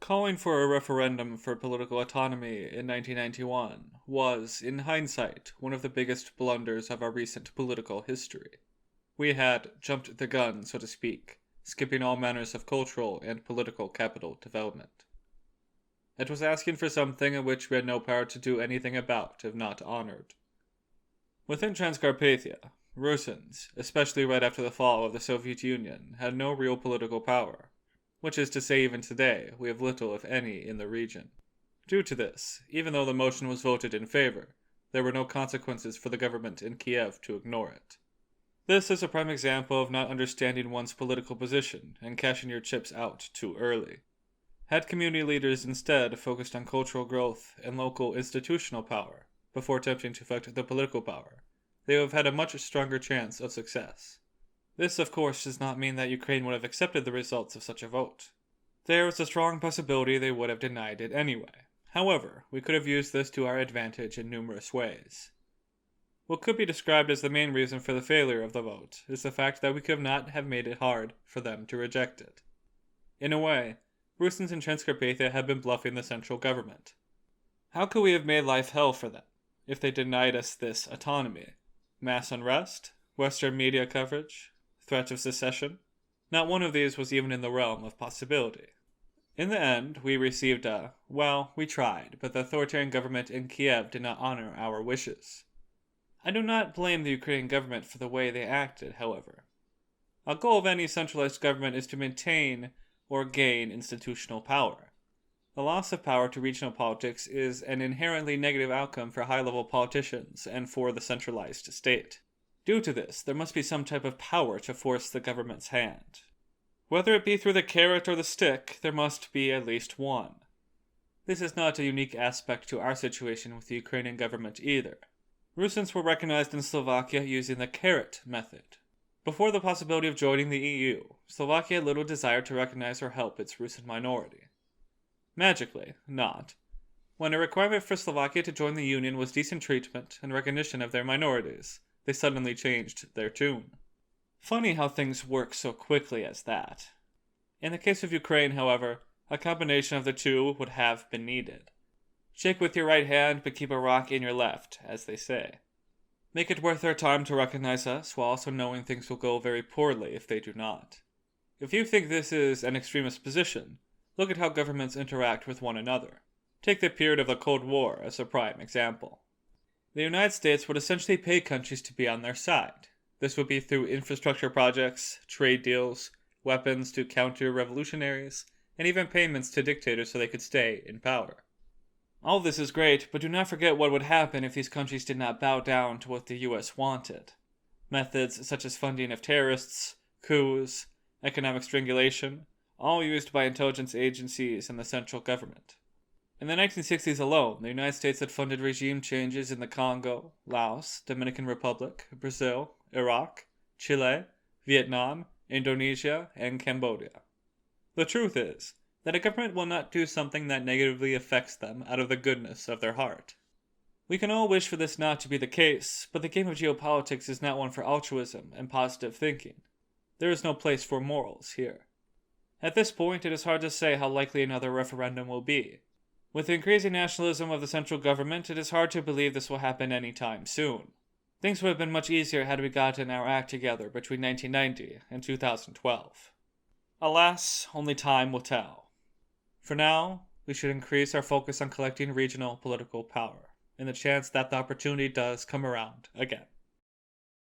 Calling for a referendum for political autonomy in 1991 was, in hindsight, one of the biggest blunders of our recent political history. We had jumped the gun, so to speak, skipping all manners of cultural and political capital development. It was asking for something in which we had no power to do anything about if not honored. Within Transcarpathia, Rusyns, especially right after the fall of the Soviet Union, had no real political power, which is to say even today we have little if any in the region. Due to this, even though the motion was voted in favor, there were no consequences for the government in Kiev to ignore it. This is a prime example of not understanding one's political position and cashing your chips out too early. Had community leaders instead focused on cultural growth and local institutional power before attempting to affect the political power, they would have had a much stronger chance of success. This, of course, does not mean that Ukraine would have accepted the results of such a vote. There is a strong possibility they would have denied it anyway. However, we could have used this to our advantage in numerous ways. What could be described as the main reason for the failure of the vote is the fact that we could not have made it hard for them to reject it. In a way, Rusyns in Transcarpathia had been bluffing the central government. How could we have made life hell for them if they denied us this autonomy? Mass unrest? Western media coverage? Threat of secession? Not one of these was even in the realm of possibility. In the end, we received we tried, but the authoritarian government in Kiev did not honor our wishes. I do not blame the Ukrainian government for the way they acted, however. A goal of any centralized government is to maintain or gain institutional power. The loss of power to regional politics is an inherently negative outcome for high-level politicians and for the centralized state. Due to this, there must be some type of power to force the government's hand. Whether it be through the carrot or the stick, there must be at least one. This is not a unique aspect to our situation with the Ukrainian government either. Rusyns were recognized in Slovakia using the carrot method. Before the possibility of joining the EU, Slovakia had little desire to recognize or help its Rusyn minority. Magically, not. When a requirement for Slovakia to join the Union was decent treatment and recognition of their minorities, they suddenly changed their tune. Funny how things work so quickly as that. In the case of Ukraine, however, a combination of the two would have been needed. Shake with your right hand, but keep a rock in your left, as they say. Make it worth their time to recognize us, while also knowing things will go very poorly if they do not. If you think this is an extremist position, look at how governments interact with one another. Take the period of the Cold War as a prime example. The United States would essentially pay countries to be on their side. This would be through infrastructure projects, trade deals, weapons to counter revolutionaries, and even payments to dictators so they could stay in power. All this is great, but do not forget what would happen if these countries did not bow down to what the US wanted. Methods such as funding of terrorists, coups, economic strangulation, all used by intelligence agencies and the central government. In the 1960s alone, the United States had funded regime changes in the Congo, Laos, Dominican Republic, Brazil, Iraq, Chile, Vietnam, Indonesia, and Cambodia. The truth is that a government will not do something that negatively affects them out of the goodness of their heart. We can all wish for this not to be the case, but the game of geopolitics is not one for altruism and positive thinking. There is no place for morals here. At this point, it is hard to say how likely another referendum will be. With the increasing nationalism of the central government, it is hard to believe this will happen anytime soon. Things would have been much easier had we gotten our act together between 1990 and 2012. Alas, only time will tell. For now, we should increase our focus on collecting regional political power, in the chance that the opportunity does come around again.